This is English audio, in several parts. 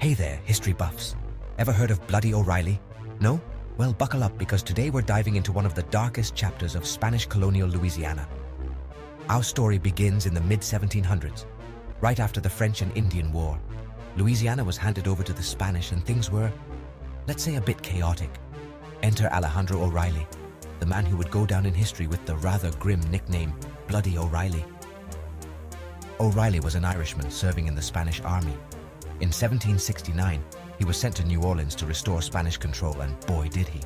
Hey there, history buffs. Ever heard of Bloody O'Reilly? No? Well, buckle up because today we're diving into one of the darkest chapters of Spanish colonial Louisiana. Our story begins in the mid-1700s, right after the French and Indian War. Louisiana was handed over to the Spanish and things were, let's say, a bit chaotic. Enter Alejandro O'Reilly, the man who would go down in history with the rather grim nickname Bloody O'Reilly. O'Reilly was an Irishman serving in the Spanish army. In 1769, he was sent to New Orleans to restore Spanish control, and boy did he.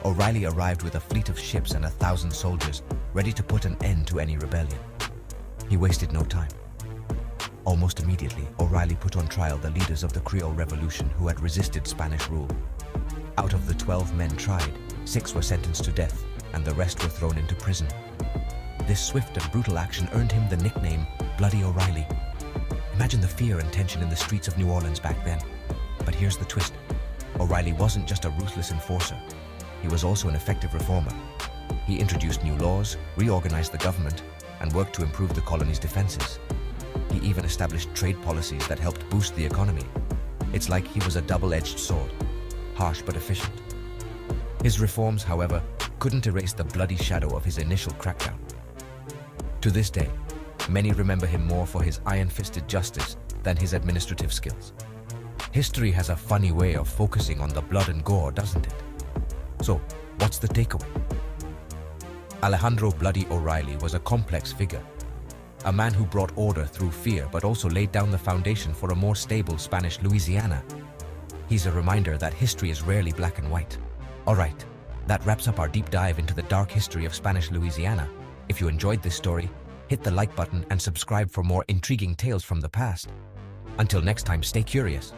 O'Reilly arrived with a fleet of ships and 1,000 soldiers, ready to put an end to any rebellion. He wasted no time. Almost immediately, O'Reilly put on trial the leaders of the Creole Revolution who had resisted Spanish rule. Out of the 12 men tried, 6 were sentenced to death, and the rest were thrown into prison. This swift and brutal action earned him the nickname Bloody O'Reilly. Imagine the fear and tension in the streets of New Orleans back then. But here's the twist. O'Reilly wasn't just a ruthless enforcer. He was also an effective reformer. He introduced new laws, reorganized the government, and worked to improve the colony's defenses. He even established trade policies that helped boost the economy. It's like he was a double-edged sword, harsh but efficient. His reforms, however, couldn't erase the bloody shadow of his initial crackdown. To this day, many remember him more for his iron-fisted justice than his administrative skills. History has a funny way of focusing on the blood and gore, doesn't it? So, what's the takeaway? Alejandro Bloody O'Reilly was a complex figure, a man who brought order through fear but also laid down the foundation for a more stable Spanish Louisiana. He's a reminder that history is rarely black and white. Alright, that wraps up our deep dive into the dark history of Spanish Louisiana. If you enjoyed this story, hit the like button and subscribe for more intriguing tales from the past. Until next time, stay curious.